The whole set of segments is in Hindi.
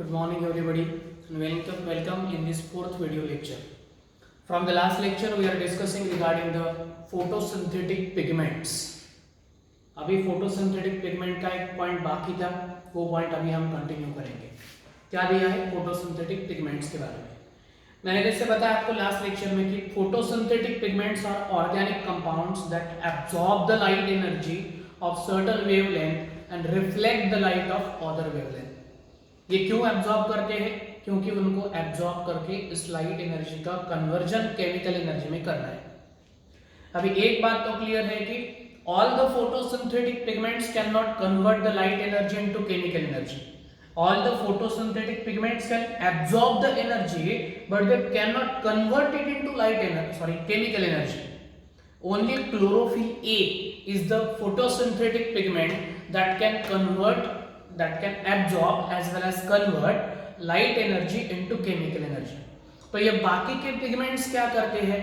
Good morning everybody and welcome in this fourth video lecture. From the last lecture we are discussing regarding the photosynthetic pigments. अभी photosynthetic pigment का एक पॉइंट बाकी था, वो पॉइंट अभी हम कंटिन्यू करेंगे. क्या दिया है photosynthetic pigments के बारे में. मैंने जैसे बताया आपको लास्ट लेक्चर में कि photosynthetic pigments are organic compounds that absorb the light energy of certain wavelength and reflect the light of other wavelength. ये क्यों एब्जॉर्ब करते हैं? क्योंकि उनको एब्जॉर्ब करके इस लाइट एनर्जी का कन्वर्जन केमिकल एनर्जी में करना है. अभी एक बात तो क्लियर है कि all the photosynthetic pigments can not convert the light energy into chemical energy. All the photosynthetic pigments can absorb the energy but they can not convert it into light energy, chemical energy. Only chlorophyll A is the photosynthetic pigment that can absorb as well as convert light energy into chemical energy. तो ये बाकी के पिगमेंट्स क्या करते हैं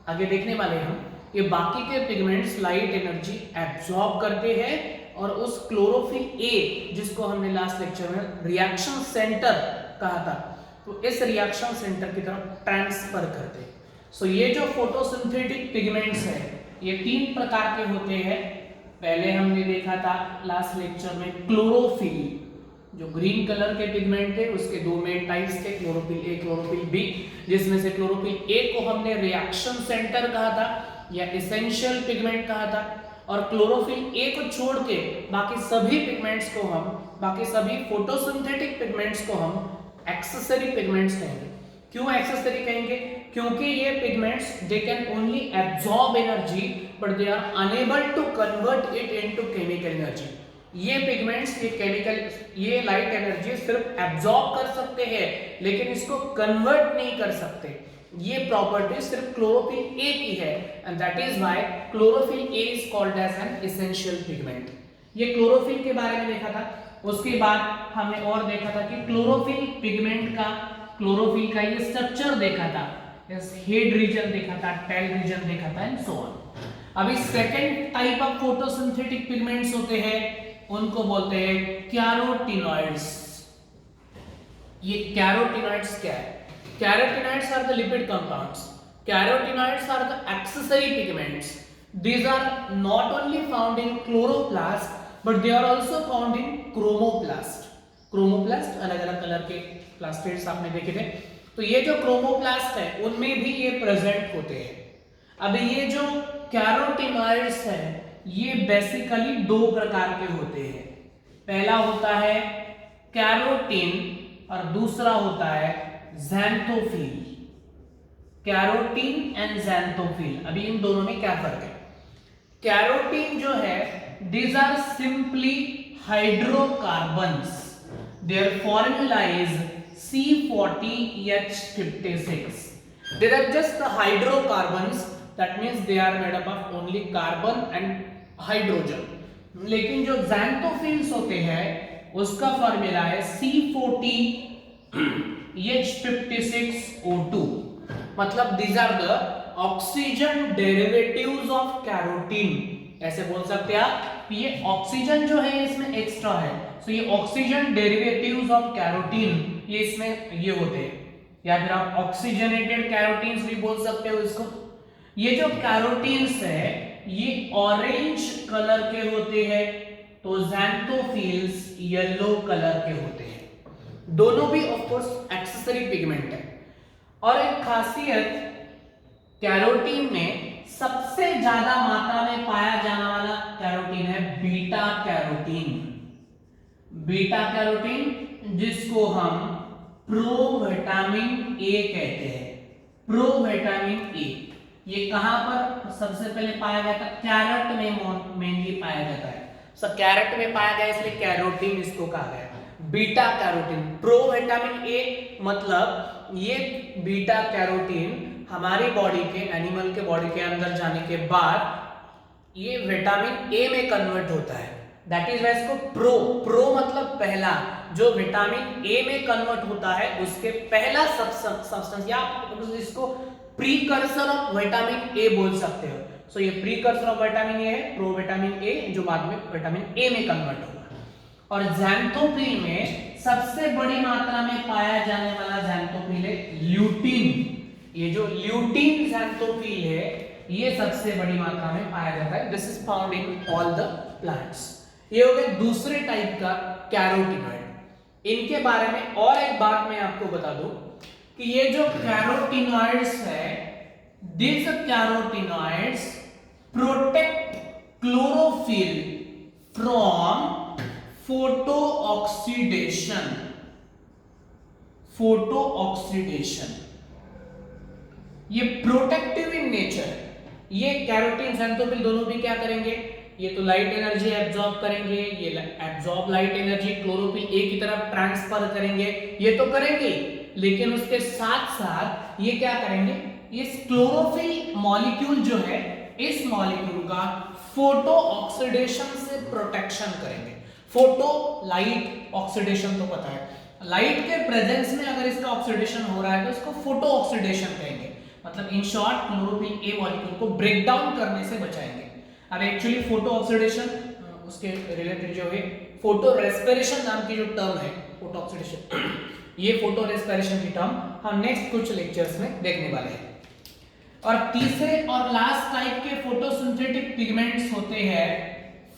आगे देखने वाले हम. ये बाकी के पिगमेंट्स लाइट एनर्जी एब्जॉर्ब करते हैं और उस क्लोरोफिल ए जिसको हमने लास्ट लेक्चर में रिएक्शन सेंटर कहा था, तो इस रिएक्शन सेंटर की तरफ ट्रांसफर करते हैं. सो ये जो फोटोसिंथेटिक पिगमेंट्स है ये तीन प्रकार के होते हैं. पहले हमने देखा था लास्ट लेक्चर में क्लोरोफिल, जो ग्रीन कलर के पिगमेंट थे उसके दो मेन टाइप्स थे, क्लोरोफिल ए क्लोरोफिल बी, जिसमें से क्लोरोफिल ए को हमने रिएक्शन सेंटर कहा था या एसेंशियल पिगमेंट कहा था, और क्लोरोफिल ए को छोड़ के बाकी सभी पिगमेंट्स को बाकी सभी फोटोसिंथेटिक पिगमेंट्स को हम एक्सेसरी पिगमेंट्स कहेंगे. क्यों एक्सेसरी कहेंगे? क्योंकि ये pigments they can only absorb energy but they are unable to convert it into chemical energy. ये पिगमेंट्स ये लाइट एनर्जी सिर्फ एब्जॉर्ब कर सकते हैं लेकिन इसको कन्वर्ट नहीं कर सकते. ये प्रॉपर्टी सिर्फ क्लोरोफिल ए की है and that is why chlorophyll A is called as an essential pigment. ये क्लोरोफिल के बारे में देखा था. उसके बाद हमने और देखा था कि क्लोरोफिल का ये स्ट्रक्चर देखा था, हेड रीजन देखा था, टेल रीजन देखा था एंड सो ऑन. अभी second type of photosynthetic pigments होते हैं, उनको बोलते हैं कैरोटीनॉइड्स. ये कैरोटीनॉइड्स क्या है? Carotenoids are the lipid compounds. Carotenoids are the accessory pigments. These are not only found in chloroplast but they are also found in chromoplast. Chromoplast अलग अलग कलर के प्लास्टिड्स आपने देखे थे, तो ये जो क्रोमोप्लास्ट है उनमें भी ये प्रेजेंट होते हैं. अभी ये जो कैरोटीनॉइड्स है ये बेसिकली दो प्रकार के होते हैं. पहला होता है कैरोटीन और दूसरा होता है ज़ैंथोफिल. कैरोटीन एंड ज़ैंथोफिल, अभी इन दोनों में क्या फर्क है? कैरोटीन जो है these are simply hydrocarbons. Their formula is C40H56. They are just the hydrocarbons. That means they are made up of only carbon and hydrogen. लेकिन जो xanthophils होते हैं उसका फॉर्मूला है C40H56O2. मतलब these are the oxygen derivatives of carotene. ऐसे बोल सकते हैं आप, ये ऑक्सीजन जो है इसमें एक्स्ट्रा है, सो ये ऑक्सीजन डेरिवेटिव्स ऑफ कैरोटीन ये इसमें ये होते हैं, या फिर आप ऑक्सीजनेटेड कैरोटीन्स भी बोल सकते हो इसको. ये जो कैरोटीन्स है ये ऑरेंज कलर के होते हैं, तो ज़ैंथोफिल्स येलो कलर के होते हैं. दोनों भी ऑफ कोर्स एक्सेसरी पिगमेंट है. और एक खासियत कैरोटीन में सबसे ज्यादा मात्रा में पाया जाने वाला कैरोटीन है बीटा कैरोटीन. बीटा कैरोटीन जिसको हम प्रोविटामिन ए कहते हैं. प्रोविटामिन ए ये कहां पर सबसे पहले पाया गया था? कैरेट में मेनली पाया जाता है. सो कैरेट में पाया गया इसलिए कैरोटीन इसको कहा गया. बीटा कैरोटीन, प्रोविटामिन ए मतलब ये बीटा कैरोटीन हमारी बॉडी के, एनिमल के बॉडी के अंदर जाने के बाद ये विटामिन ए में कन्वर्ट होता है. दैट इज वाई इसको प्रो मतलब पहला, जो विटामिन ए में कन्वर्ट होता है उसके पहला सब्सटेंस, या इसको प्रीकर्सर ऑफ विटामिन ए बोल सकते हो. सो ये प्रीकर्सर ऑफ विटामिन ए है, प्रोविटामिन ए, जो बाद में विटामिन ए में कन्वर्ट होगा. और ज़ैंथोफिल में सबसे बड़ी मात्रा में पाया जाने वाला ज़ैंथोफिल है ल्यूटीन। ये जो ल्यूटीन ज़ैंथोफिल है ये सबसे बड़ी मात्रा में पाया जाता है। This is found in all the plants. ये हो गया दूसरे टाइप का कैरोटीनॉइड। इनके बारे में और एक बात मैं आपको बता दूं कि ये जो कैरोटीनॉइड्स है, this carotenoids protect chlorophyll from photo oxidation. Photo oxidation ये प्रोटेक्टिव इन नेचर है। ये कैरोटीन ज़ैंथोफिल दोनों भी क्या करेंगे, ये तो लाइट एनर्जी एब्जॉर्ब करेंगे, ये absorb light energy chlorophyll A की तरफ ट्रांसफर करेंगे, ये तो करेंगे, लेकिन उसके साथ साथ ये क्या करेंगे, इस क्लोरोफिल मॉलिक्यूल जो है इस मॉलिक्यूल का फोटो ऑक्सीडेशन से प्रोटेक्शन करेंगे। फोटो लाइट ऑक्सीडेशन तो पता है, लाइट के प्रेजेंस में अगर इसका ऑक्सीडेशन हो रहा है तो इसको फोटो ऑक्सीडेशन कहेंगे। मतलब in short chlorophyll A molecule को ब्रेक डाउन करने से बचाएंगे। अब एक्चुअली फोटो ऑक्सीडेशन उसके रिलेटेड जो है फोटो रेस्पिरेशन नाम की जो टर्म है फोटो ऑक्सीडेशन, ये फोटो रेस्पिरेशन की टर्म हम नेक्स्ट कुछ लेक्चर्स में देखने वाले हैं। और तीसरे और लास्ट टाइप के फोटोसिंथेटिक पिगमेंट्स होते हैं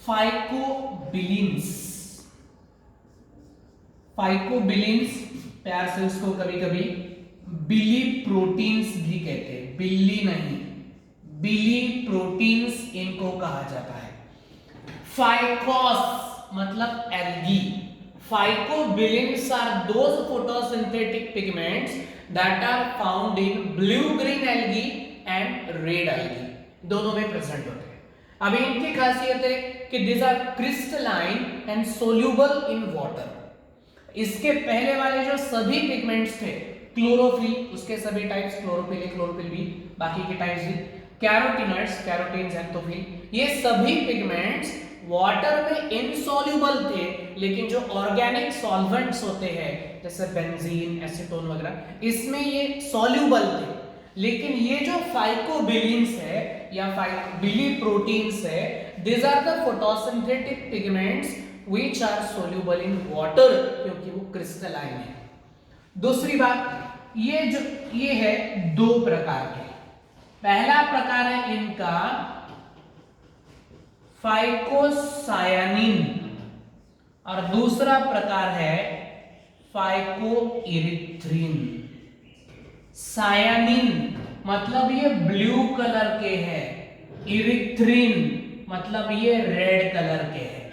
फाइकोबिलिन्स। फाइकोबिलिन्स प्यार से उसको कभी कभी बिली प्रोटीन्स भी कहते हैं, बिल्ली नहीं, बिली प्रोटीन्स इनको कहा जाता है। फाइकोस मतलब algae. Phycobilins are those photosynthetic pigments that are found in blue green algae and red algae, दोनों में प्रेजेंट होते हैं। अब इनकी खासियत है कि this are crystalline and soluble in water. इसके पहले वाले जो सभी पिगमेंट्स थे, क्लोरोफिल, उसके सभी types, chlorophyll A, chlorophyll B, बाकी के टाइप्स भी, कैरोटीनॉइड्स, कैरोटीन, ज़ैंथोफिल, ये सभी पिगमेंट्स वाटर में इनसॉल्युबल थे, लेकिन जो ऑर्गेनिक सॉल्वेंट्स होते हैं जैसे बेंजीन, एसीटोन वगैरह, इसमें ये सॉल्युबल थे। लेकिन ये जो फाइकोबिलिन्स है या बिली प्रोटीन्स है, this are the photosynthetic pigments which are soluble in water, क्योंकि वो क्रिस्टलाइन है। दूसरी बात, ये है दो प्रकार के। पहला प्रकार है इनका फाइकोसायानिन और दूसरा प्रकार है फाइकोइरिथ्रिन। सायानिन मतलब ये ब्लू कलर के हैं, इरिथ्रिन मतलब ये रेड कलर के हैं।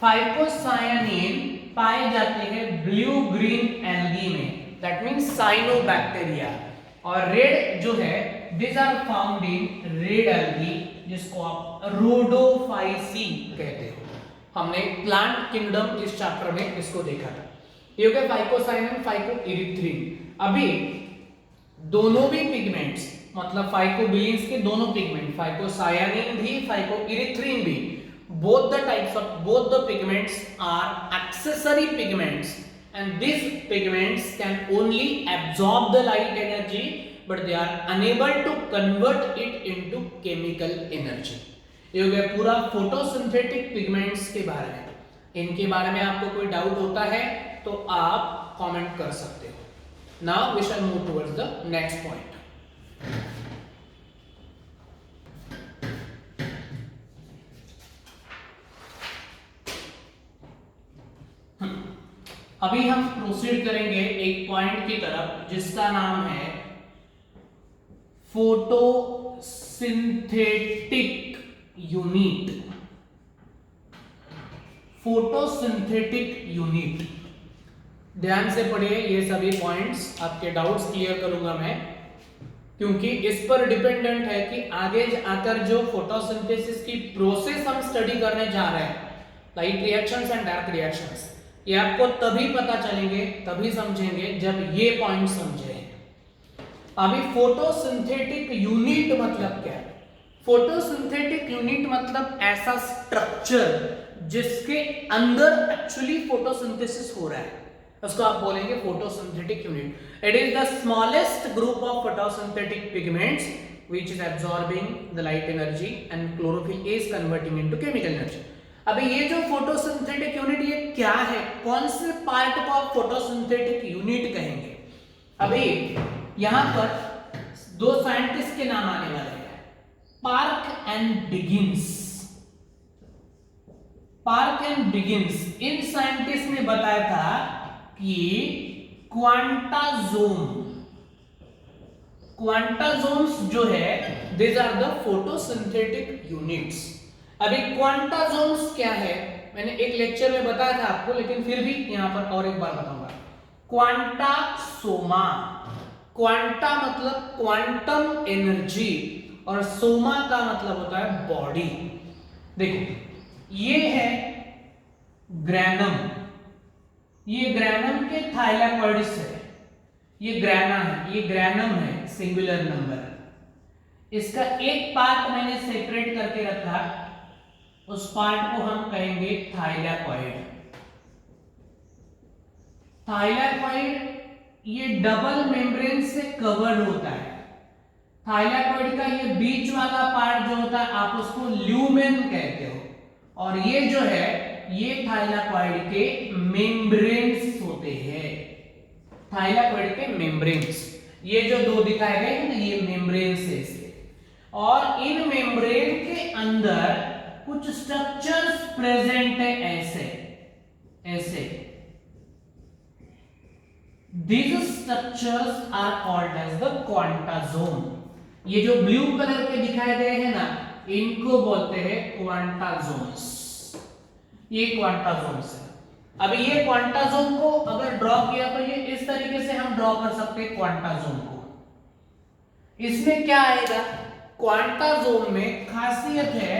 फाइकोसायानिन पाए जाते हैं ब्लू ग्रीन एल्गी में, दैट मींस साइनोबैक्टीरिया, और रेड जो है this are found in red algae, जिसको आप रोडोफाइसी कहते हो। हमने प्लांट किंगडम इस चैप्टर में इसको देखा था। ये हो गया फाइकोसायानिन, फाइकोइरिथ्रिन। अभी दोनों भी पिगमेंट्स, मतलब फाइकोबिलिन्स के दोनों पिगमेंट, फाइकोसायानिन भी फाइकोइरिथ्रिन भी, both the types of both the pigments are accessory pigments, and these pigments can only absorb the light energy, but they are unable to convert it into chemical energy. ये हो गया पूरा फोटोसिंथेटिक पिगमेंट्स के बारे में। इनके बारे में आपको कोई डाउट होता है तो आप कमेंट कर सकते हो। Now we shall move towards the next point. अभी हम प्रोसीड करेंगे एक पॉइंट की तरफ जिसका नाम है फोटोसिंथेटिक यूनिट। फोटोसिंथेटिक यूनिट, ध्यान से पढ़िए ये सभी पॉइंट्स, आपके डाउट्स क्लियर करूंगा मैं, क्योंकि इस पर डिपेंडेंट है कि आगे आकर जो फोटोसिंथेसिस की प्रोसेस हम स्टडी करने जा रहे हैं, light reactions and dark reactions, ये आपको तभी पता चलेंगे, तभी समझेंगे जब ये पॉइंट समझे। अभी फोटोसिंथेटिक यूनिट मतलब क्या है? फोटोसिंथेटिक यूनिट मतलब ऐसा स्ट्रक्चर जिसके अंदर एक्चुअली फोटोसिंथेसिस हो रहा है, उसको आप बोलेंगे photosynthetic unit. It is the smallest group of photosynthetic pigments which is absorbing the light energy and chlorophyll is converting into chemical energy. अभी ये जो फोटोसिंथेटिक यूनिट ये क्या है, कौन से पार्ट को आप फोटोसिंथेटिक यूनिट कहेंगे? अभी यहां पर दो साइंटिस्ट के नाम आने वाले हैं, Park and Diggins. Park and Diggins, इन साइंटिस्ट ने बताया था कि क्वांटाजोन्स जो है these are the photosynthetic units. अभी क्वांटाजोन्स क्या है मैंने एक लेक्चर में बताया था आपको, लेकिन फिर भी यहां पर और एक बार बताऊंगा। क्वांटासोमा, क्वांटा मतलब क्वांटम एनर्जी और सोमा का मतलब होता है बॉडी। देखो ये है ग्रैनम, ये ग्रैनम के थाइलैकोइड्स है, ये ग्रैना है, ये ग्रैनम है सिंगुलर नंबर। इसका एक पार्ट मैंने सेपरेट करके रखा, उस पार्ट को हम कहेंगे थाइलैकोइड। थाइलैकोइड ये डबल मेम्ब्रेन से कवर्ड होता है। थाइलैकोइड का ये बीच वाला पार्ट जो होता है आप उसको ल्यूमेन कहते हो, और ये जो है ये थाइलैकोइड के मेम्ब्रेन्स होते हैं। थाइलैकोइड के मेम्ब्रेन्स, ये जो दो दिखाए गए हैं ना ये मेम्ब्रेन्स है इसके, और इन मेम्ब्रेन के अंदर कुछ स्ट्रक्चर्स प्रेजेंट है ऐसे ऐसे। These structures are called as the क्वांटाजोन। ये जो ब्लू कलर के दिखाई दे हैं ना इनको बोलते हैं क्वांटाजोन्स, ये क्वांटाजोन्स है। अभी ये क्वांटाजोन को अगर ड्रॉ किया तो ये इस तरीके से हम ड्रॉ कर सकते हैं क्वांटाजोन को। इसमें क्या आएगा, क्वांटाजोन में खासियत है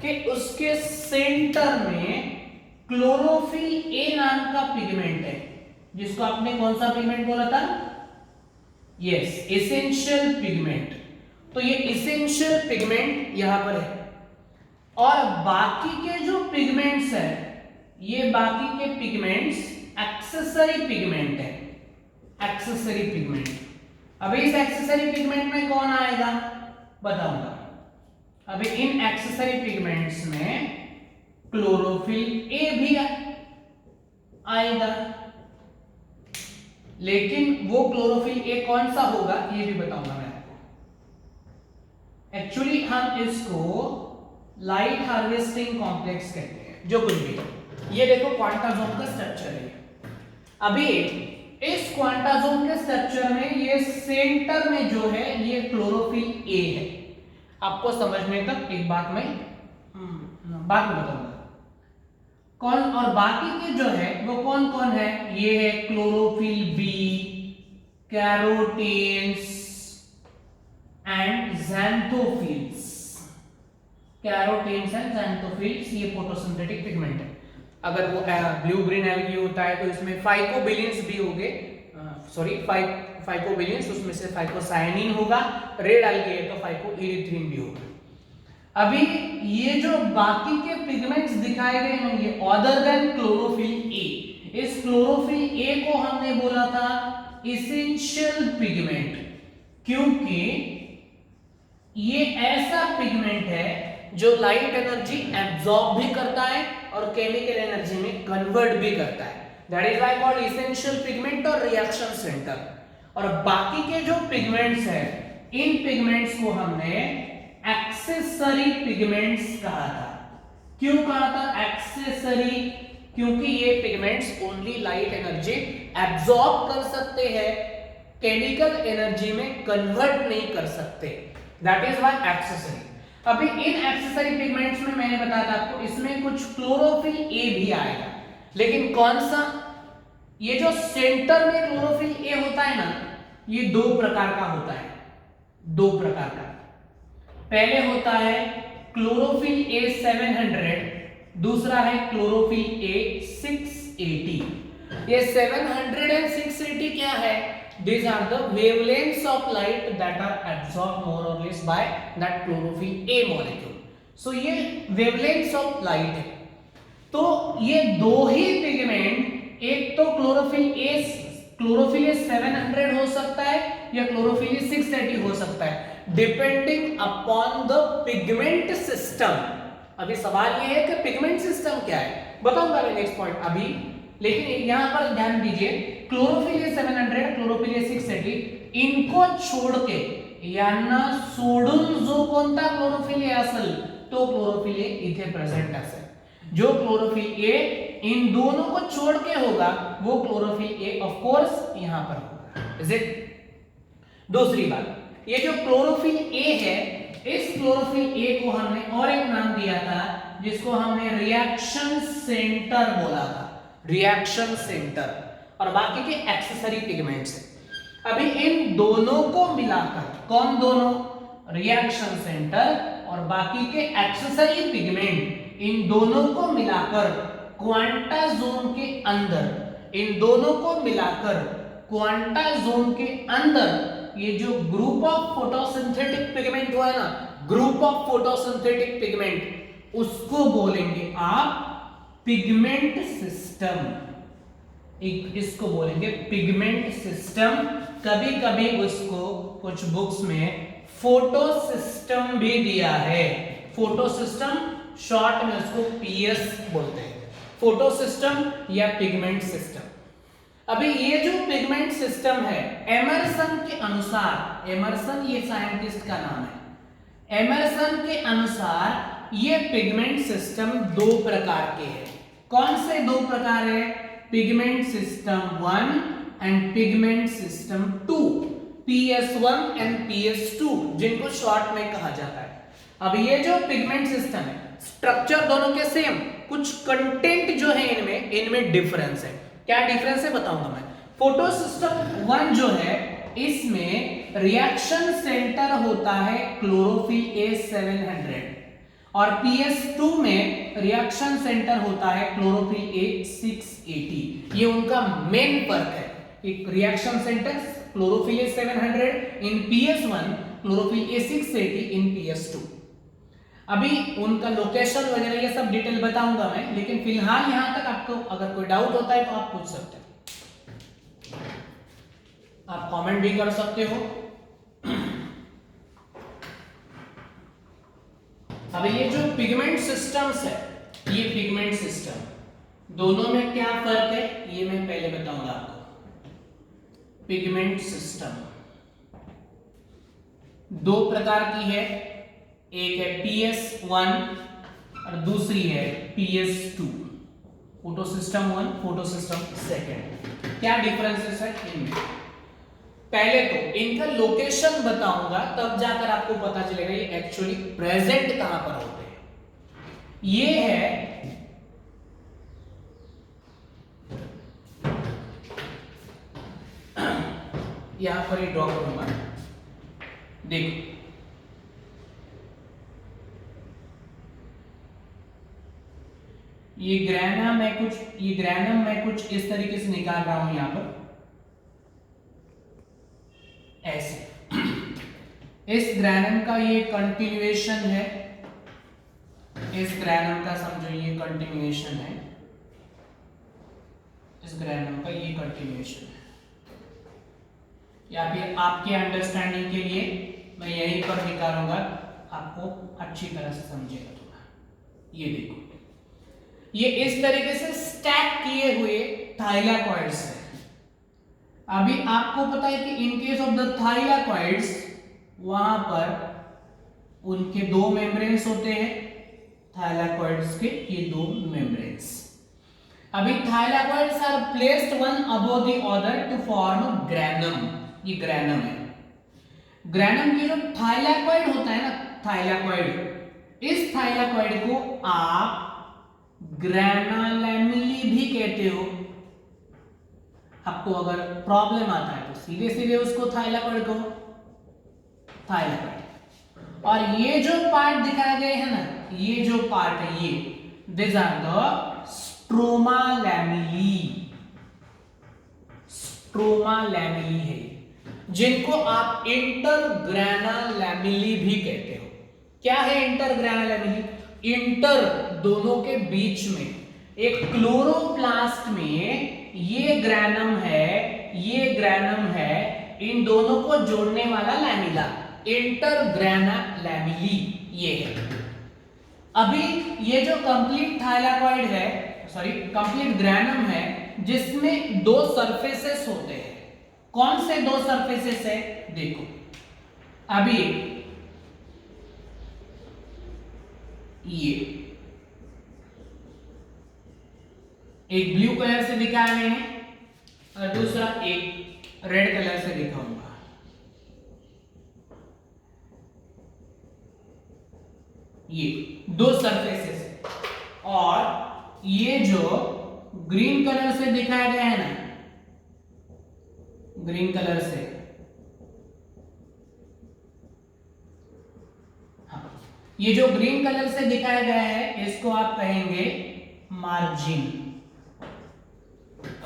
कि उसके सेंटर में क्लोरोफिल ए नाम का पिगमेंट है, जिसको आपने कौन सा पिगमेंट बोला था? Yes, essential pigment. तो ये एसेंशियल पिगमेंट यहां पर है, और बाकी के जो पिगमेंट्स है ये बाकी के पिगमेंट्स एक्सेसरी पिगमेंट है, एक्सेसरी पिगमेंट। अभी इस एक्सेसरी पिगमेंट में कौन आएगा बताऊंगा। अभी इन एक्सेसरी पिगमेंट्स में क्लोरोफिल ए भी आएगा, लेकिन वो क्लोरोफिल ए कौन सा होगा ये भी बताऊंगा मैं आपको। एक्चुअली हम इसको लाइट हार्वेस्टिंग कॉम्प्लेक्स कहते हैं, जो कुछ भी। ये देखो क्वांटाजोन का स्ट्रक्चर है। अभी इस क्वांटाजोन के स्ट्रक्चर में ये सेंटर में जो है ये क्लोरोफिल ए है। आपको समझने तक एक बात मैं बात बताऊंगा कौन, और बाकी के जो है वो कौन कौन है, ये है chlorophyll B, carotenes and xanthophylls. Carotenes and xanthophylls ये फोटोसिंथेटिक पिगमेंट है। अगर वो ब्लू ग्रीन एल्गी होता है तो इसमें फाइकोबिलियंस भी होंगे, सॉरी फाइकोबिलियंस, उसमें से फाइकोसायनिन होगा। रेड एल्गी है तो फाइकोइरिथ्रिन भी होगा। अभी ये जो बाकी के पिगमेंट्स दिखाए गए हैं ये अदर देन क्लोरोफिल ए, इस क्लोरोफिल ए को हमने बोला था एसेंशियल पिगमेंट, क्योंकि ये ऐसा पिगमेंट है जो लाइट एनर्जी एब्जॉर्ब भी करता है और केमिकल एनर्जी में कन्वर्ट भी करता है। That is why called essential pigment और रिएक्शन सेंटर। और बाकी के जो पिगमेंट्स है इन पिगमेंट्स को हमने एक्सेसरी पिगमेंट्स कहा था। क्यों कहा था एक्सेसरी? क्योंकि ये pigments only light energy absorb कर सकते हैं, केमिकल एनर्जी में कन्वर्ट नहीं कर सकते। That is why accessory. अभी इन एक्सेसरी पिगमेंट्स में मैंने बताया था आपको इसमें कुछ क्लोरोफिल ए भी आएगा, लेकिन कौन सा? ये जो सेंटर में क्लोरोफिल ए होता है ना ये दो प्रकार का होता है, दो प्रकार का। पहले होता है क्लोरोफिल ए 700, दूसरा है क्लोरोफिल ए 680। ये 700 एंड 680 क्या है? These are the wavelengths of light that are absorbed more or less by that chlorophyll A molecule. So ये wavelengths of light है। तो ये दो ही पिगमेंट, एक तो क्लोरोफिल ए 700 हो सकता है या क्लोरोफिल ए 680 हो सकता है, depending upon the pigment system. अभी सवाल ये है कि पिगमेंट सिस्टम क्या है, बताऊंगा मैं नेक्स्ट पॉइंट अभी, लेकिन यहां पर ध्यान दीजिए क्लोरोफिल ये 700, क्लोरोफिल ये 680, इनको छोड़ के यांना सोडून जो कोणता क्लोरोफिल आहे असेल तो क्लोरोफिल ए इथे प्रेजेंट असेल. जो क्लोरोफिल ए इन दोनों को छोड़ के होगा वो क्लोरोफिल ए ऑफ कोर्स यहां पर होगा. Is it? दूसरी बात, ये जो क्लोरोफिल ए है, इस क्लोरोफिल ए को हमने और एक नाम दिया था जिसको हमने रिएक्शन सेंटर बोला था, रिएक्शन सेंटर, और बाकी के एक्सेसरी पिगमेंट्स है. अभी इन दोनों को मिलाकर, कौन दोनों? रिएक्शन सेंटर और बाकी के एक्सेसरी पिगमेंट, इन दोनों को मिलाकर क्वांटा जोन के अंदर, इन दोनों को मिलाकर क्वांटा जोन के अंदर ये जो ग्रुप ऑफ फोटोसिंथेटिक पिगमेंट हुआ है ना, ग्रुप ऑफ फोटोसिंथेटिक पिगमेंट, उसको बोलेंगे आप पिगमेंट सिस्टम. इसको बोलेंगे पिगमेंट सिस्टम. कभी कभी उसको कुछ बुक्स में फोटो सिस्टम भी दिया है. फोटो सिस्टम शॉर्ट में उसको पीएस बोलते हैं, फोटो सिस्टम या पिगमेंट सिस्टम. अभी ये जो पिगमेंट सिस्टम है, एमर्सन के अनुसार, एमर्सन ये साइंटिस्ट का नाम है, एमर्सन के अनुसार ये पिगमेंट सिस्टम दो प्रकार के हैं. कौन से दो प्रकार है? Pigment system 1 and pigment system 2, PS1 and PS2, जिनको शॉर्ट में कहा जाता है. अब ये जो पिगमेंट सिस्टम है, स्ट्रक्चर दोनों के सेम, कुछ कंटेंट जो है इनमें डिफरेंस है. क्या डिफरेंस है बताऊंगा मैं. फोटो सिस्टम 1 जो है, इसमें रिएक्शन सेंटर होता है क्लोरोफिल ए 700 और PS2 में रिएक्शन सेंटर होता है क्लोरोफिल ए 680. ये उनका मेन फर्क है. एक reaction centre chlorophyll A 700 in PS1, chlorophyll A 680 in PS2. अभी उनका लोकेशन वगैरह ये सब डिटेल बताऊंगा मैं, लेकिन फिलहाल यहां तक आपको अगर कोई डाउट होता है तो आप पूछ सकते हैं, आप कमेंट भी कर सकते हो. अभी ये जो पिगमेंट सिस्टम्स है, ये पिगमेंट सिस्टम दोनों में क्या फर्क है ये मैं पहले बताऊंगा आपको. पिगमेंट सिस्टम दो प्रकार की है, एक है PS1 और दूसरी है PS2. Photo system 1, photo system 2. क्या डिफरेंसेस है इनमें? पहले तो इनका लोकेशन बताऊंगा, तब जाकर आपको पता चलेगा ये एक्चुअली प्रेजेंट कहां पर होते हैं. ये है यहां पर ही ड्रॉ करूंगा, देखो ये ग्रैनम मैं कुछ इस तरीके से निकाल रहा हूं यहां पर ऐसे. इस ग्रैनम का ये कंटिन्यूएशन है, इस ग्रैनम का समझो ये कंटिन्यूएशन है, इस ग्रैनम का ये कंटिन्यूएशन है. या फिर आपके अंडरस्टैंडिंग के लिए मैं यहीं पर निकालूंगा, आपको अच्छी तरह से समझेगा थोड़ा. ये देखो, ये इस तरीके से स्टैक किए हुए थाइलाकॉइड्स है. अभी आपको पता है कि in case of the thylakoids वहां पर उनके दो मेम्ब्रेन्स होते हैं, थाइलाकॉइड्स के ये दो मेम्ब्रेन्स. अभी thylakoids are placed one above the other to form granum. ये ग्रैनम है. ग्रैनम की जो थाइलाकॉइड होता है ना, थाइलाकॉइड, इस थाइलाकॉइड को आप ग्रैनालैमिली भी कहते हो. आपको अगर प्रॉब्लम आता है तो सीधे सीधे उसको थाइलाकॉइड कहो, थाइलाकॉइड. और ये जो पार्ट दिखाए गए हैं ना, ये जो पार्ट है ये, this are the stroma lamellae. Stroma lamellae है, जिनको आप इंटरग्रैना लैमिली भी कहते हो. क्या है इंटरग्रैना लैमिली? इंटर दोनों के बीच में, एक क्लोरोप्लास्ट में ये ग्रैनम है, ये ग्रैनम है, इन दोनों को जोड़ने वाला लैमिला, इंटरग्रैना लैमिली ये है. अभी ये जो कंप्लीट थाइलाकॉइड है, सॉरी कंप्लीट ग्रैनम है, जिसमें दो सरफेसेस होते हैं। कौन से दो सरफेसेस है? देखो अभी ये एक ब्लू कलर से दिखाया मैंने और दूसरा एक रेड कलर से दिखाऊंगा। ये दो सरफेसेस है और ये जो ग्रीन कलर से दिखाया गया है ना, ग्रीन कलर से, हाँ, ये जो ग्रीन कलर से दिखाया गया है इसको आप कहेंगे मार्जिन।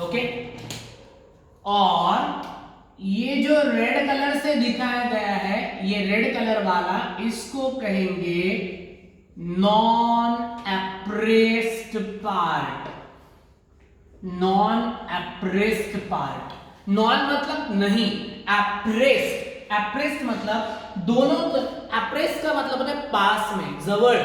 ओके, और ये जो रेड कलर से दिखाया गया है, ये रेड कलर वाला, इसको कहेंगे non appressed part. Non appressed part, non मतलब नहीं, एप्रेस्ड, एप्रेस्ड मतलब दोनों, एप्रेस्ड का मतलब होता है पास में, जवळ।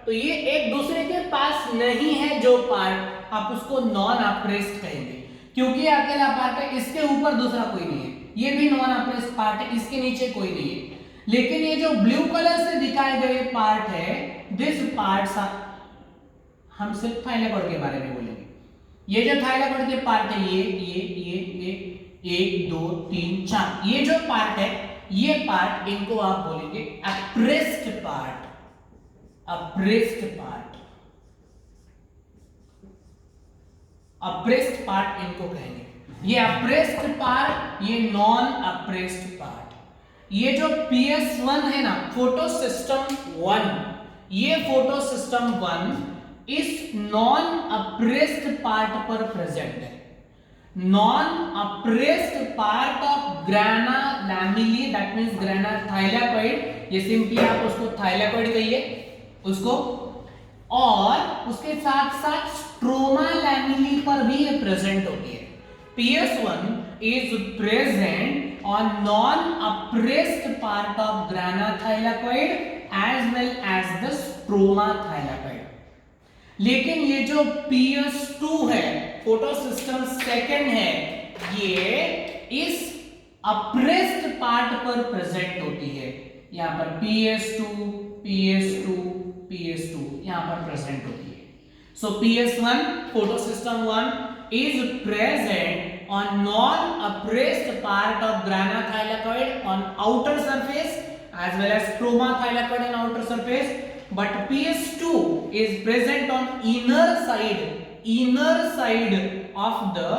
तो ये एक दूसरे के पास नहीं है जो पार्ट, आप उसको नॉन एप्रेस्ड कहेंगे, क्योंकि अकेला पार्ट है, इसके ऊपर दूसरा कोई नहीं है। ये भी नॉन एप्रेस्ड पार्ट है, इसके नीचे कोई नहीं है। लेकिन ये जो ब्लू कलर से दिखाए गए पार्ट है, दिस पार्ट्स आर, हम सिर्फ थाइलाकॉइड के बारे में बोलेंगे। ये जो थाइलाकॉइड के पार्ट है, ये 1 2 3 4, ये जो पार्ट है, ये पार्ट, इनको आप बोलेंगे appressed part. Apprised part, apprised part इनको कहेंगे। ये अप्रेस्ड पार्ट, ये नॉन अप्रेस्ड पार्ट। ये जो PS1 है ना, फोटो सिस्टम 1, ये फोटो सिस्टम 1 इस नॉन अप्रेस्ड पार्ट पर प्रेजेंट है। Non appressed part of grana lamellae, that means grana thylakoid, ये सिंपली आप उसको थाइलाकॉइड कहिए उसको, और उसके साथ साथ स्ट्रोमा लैमेली पर भी ये प्रेजेंट होती है। PS1 is present on non appressed part of grana thylakoid as well as the stroma thylakoid. लेकिन ये जो PS2 है, फोटो सिस्टम सेकंड है, ये इस अप्रेस्ड पार्ट पर प्रेजेंट होती है। यहां पर PS2 PS2 PS2 यहां पर प्रेजेंट होती है। सो PS1 photo system 1 is present on non appressed part of grana thylakoid on outer surface as well as stroma thylakoid on outer surface, but PS2 is present on inner side of the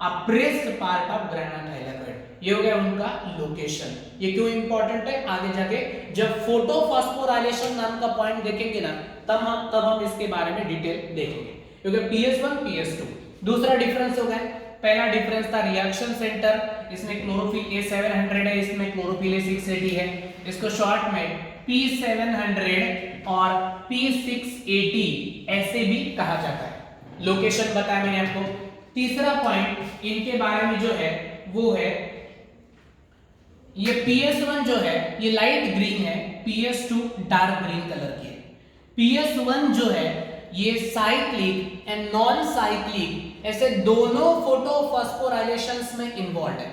apprised part of grana thylakoid. ये हो गया उनका लोकेशन। ये क्यों इंपॉर्टेंट है, आगे जाके जब फोटो फास्फोराइलेशन नाम का पॉइंट देखेंगे ना, तब हम इसके बारे में डिटेल देखेंगे, क्योंकि PS1 PS2। दूसरा डिफरेंस हो गया, पहला डिफरेंस था रिएक्शन सेंटर, इसमें क्लोरोफिल A700 है, इसमें क्लोरोफिल A680 है। इसको शॉर्ट में P700 और P680 ऐसे भी कहा जाता है। लोकेशन बताया मैंने आपको। तीसरा पॉइंट इनके बारे में जो है वो है, ये PS1 जो है ये लाइट ग्रीन है, PS2 डार्क ग्रीन कलर की है। PS1 जो है ये साइक्लिक एंड नॉन साइक्लिक ऐसे दोनों फोटोफॉस्फोराइलेशंस में इन्वॉल्व है।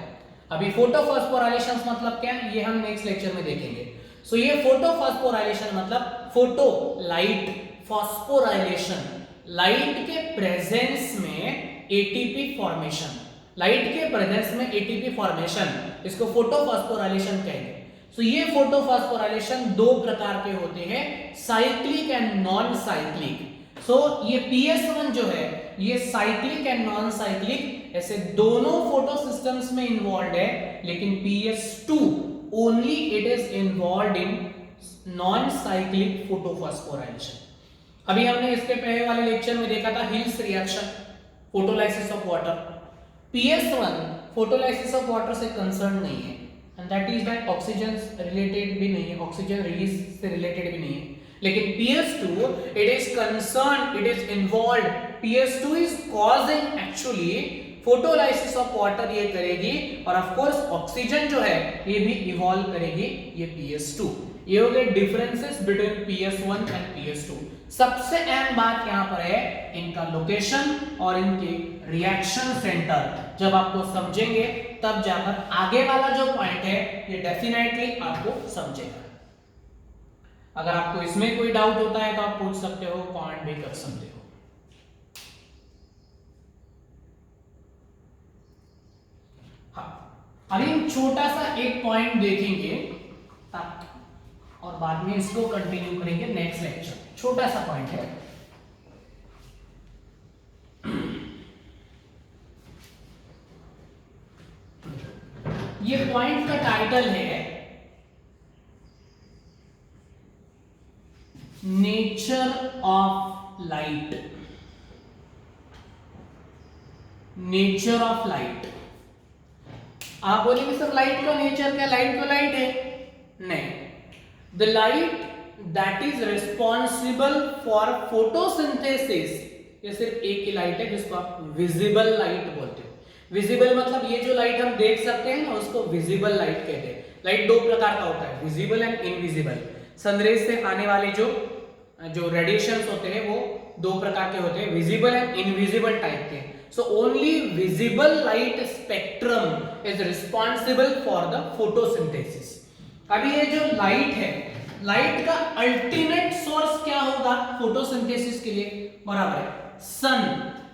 अभी फोटोफॉस्फोराइलेशंस मतलब क्या है, ये हम नेक्स्ट लेक्चर में देखेंगे। सो ये फोटोफॉस्फोराइलेशन मतलब फोटो लाइट फॉस्फोराइलेशन, लाइट के प्रेजेंस में एटीपी फॉर्मेशन, लाइट के प्रेजेंस में एटीपी फॉर्मेशन, इसको फोटोफॉस्फोराइलेशन कहेंगे। सो ये फोटोफॉस्फोराइलेशन दो प्रकार के होते हैं, साइक्लिक एंड नॉन साइक्लिक। सो ये PS1 जो है ये साइक्लिक एंड नॉन साइक्लिक ऐसे दोनों फोटो सिस्टम्स में इन्वॉल्व है, लेकिन PS2 only it is involve in non cyclic photophosphorylation. अभी हमने इसके पहले वाले लेक्चर में देखा था hills reaction, photolysis of water. PS1 photolysis of water से कंसर्न नहीं है, and that is that oxygen related भी नहीं है, ऑक्सीजन रिलीज से रिलेटेड भी नहीं है। लेकिन PS2 it is concern, it is involve, PS2 is causing actually photolysis of water ये करेगी, और ऑफ कोर्स ऑक्सीजन जो है ये भी इवॉल्व करेगी, ये PS2। ये हो गए differences between PS1 and PS2। सबसे अहम बात यहां पर है इनका लोकेशन और इनके रिएक्शन सेंटर। जब आपको समझेंगे तब जाकर आगे वाला जो पॉइंट है ये डेफिनेटली आपको समझेगा। अगर आपको इसमें कोई डाउट होता है तो आप पूछ सकते हो, कमेंट भी कर सकते हो। अभी हम छोटा सा एक पॉइंट देखेंगे और बाद में इसको कंटिन्यू करेंगे नेक्स्ट लेक्चर। छोटा सा पॉइंट है, ये पॉइंट का टाइटल है nature of light. Nature of light. आप बोलेंगे सर लाइट का नेचर क्या, लाइट तो लाइट है? नहीं, the light that is responsible for photosynthesis, ये सिर्फ एक ही लाइट है जिसको आप विजिबल लाइट बोलते हो। विजिबल मतलब ये जो लाइट हम देख सकते हैं ना उसको विजिबल लाइट कहते हैं। लाइट दो प्रकार का होता है, विजिबल एंड इनविजिबल। सनरेज से आने वाले जो रेडिएशंस होते हैं वो दो प्रकार के होते हैं, विजिबल एंड इनविजिबल टाइप के। So only visible light spectrum is responsible for the photosynthesis। अभी ये जो लाइट है, लाइट का अल्टीमेट सोर्स क्या होगा फोटोसिंथेसिस के लिए? बराबर है, sun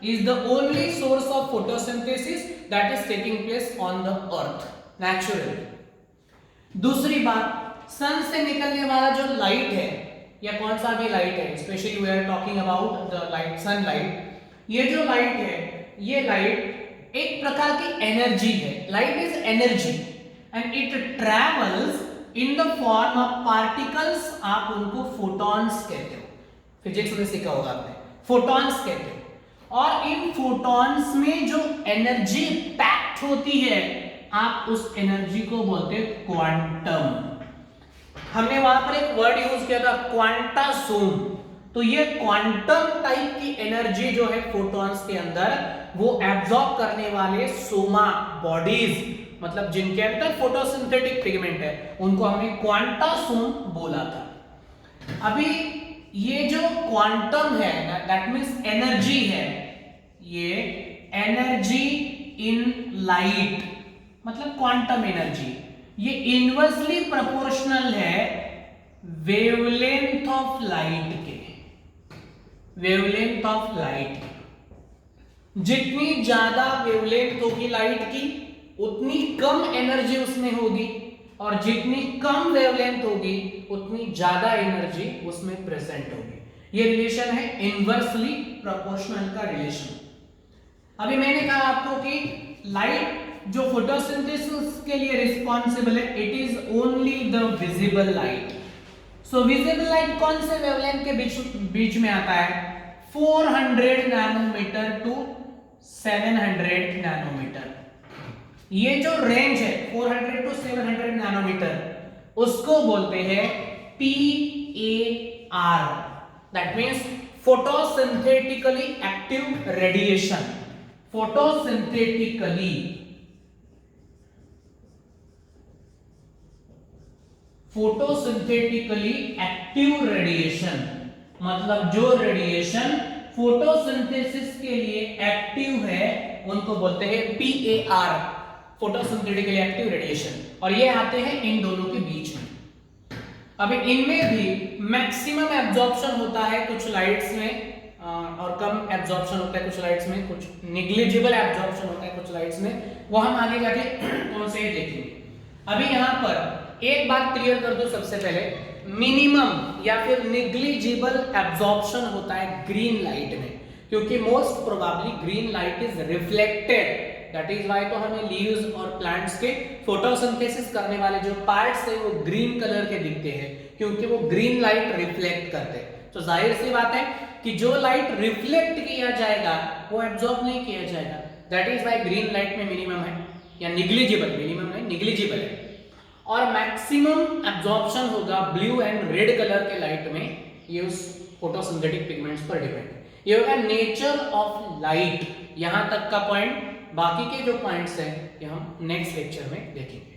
is the only source of photosynthesis that is taking place on the earth naturally. दूसरी बात, सन से निकलने वाला जो लाइट है या कौन सा भी लाइट है, specially we are talking about the light sunlight, ये जो लाइट है ये लाइट एक प्रकार की एनर्जी है। Light is energy and it travels in the form of particles. आप उनको फोटॉन्स कहते हो, फिजिक्स में सीखा होगा आपने, फोटॉन्स कहते हो। और इन फोटॉन्स में जो एनर्जी पैक्ड होती है आप उस एनर्जी को बोलते हैं क्वांटम। हमने वहां पर एक वर्ड यूज किया था क्वांटासोम। तो ये क्वांटम टाइप की एनर्जी जो है फोटॉन्स के अंदर वो एब्जॉर्ब करने वाले सोमा बॉडीज, मतलब जिनके अंदर फोटोसिंथेटिक पिगमेंट है, उनको हमने क्वांटासोम बोला था। अभी ये जो क्वांटम है दैट मींस एनर्जी है, ये एनर्जी इन लाइट मतलब क्वांटम एनर्जी, ये इनवर्सली प्रोपोर्शनल है वेवलेंथ ऑफ लाइट के। वेवलेंथ ऑफ लाइट, जितनी ज्यादा वेवलेंथ होगी लाइट की उतनी कम एनर्जी उसमें होगी, और जितनी कम वेवलेंथ होगी उतनी ज्यादा एनर्जी उसमें प्रेजेंट होगी। ये रिलेशन है इनवर्सली प्रोपोर्शनल का रिलेशन। अभी मैंने कहा आपको कि लाइट जो फोटोसिंथेसिस के लिए रिस्पॉन्सिबल है, it is only the visible light. So visible light कौन से वेवलेंथ के बीच में आता है? 400 नैनोमीटर टू 700 नैनोमीटर। ये जो रेंज है 400 टू 700 नैनोमीटर, उसको बोलते हैं PAR, that means photosynthetically active radiation. Photosynthetically active radiation मतलब जो रेडिएशन फोटोसिंथेसिस के लिए एक्टिव है उनको बोलते हैं PAR, फोटोसिंथेटिकली एक्टिव रेडिएशन। और ये आते हैं इन दोनों के बीच में। अभी इनमें भी मैक्सिमम एब्जॉर्प्शन होता है कुछ लाइट्स में, और कम एब्जॉर्प्शन होता है कुछ लाइट्स में, कुछ निग्लिजिबल एब्जॉर्प्शन होता है कुछ लाइट्स में, वो हम आगे जाके कौन से देखेंगे। अभी यहां पर एक बात क्लियर कर दो सबसे पहले, मिनिमम या फिर निग्लिजिबल एब्जॉर्प्शन होता है ग्रीन लाइट में, क्योंकि most probably green light is reflected. That is why तो हमें लीव्स और प्लांट्स के फोटोसिंथेसिस करने वाले जो पार्ट्स हैं वो ग्रीन कलर के दिखते हैं, क्योंकि वो ग्रीन लाइट रिफ्लेक्ट करते हैं। तो जाहिर सी बात है कि जो लाइट रिफ्लेक्ट किया जाएगा वो एब्जॉर्ब नहीं किया जाएगा। That is why green light में मिनिमम है या निग्लिजिबल, मिनिमम नहीं निग्लिजिबल है, और मैक्सिमम एब्जॉर्प्शन होगा ब्लू एंड रेड कलर के लाइट में। ये उस फोटोसिंथेटिक पिगमेंट्स पर डिपेंड है। ये होगा नेचर ऑफ लाइट। यहां तक का पॉइंट बाकी के जो पॉइंट्स हैं ये हम नेक्स्ट लेक्चर में देखेंगे।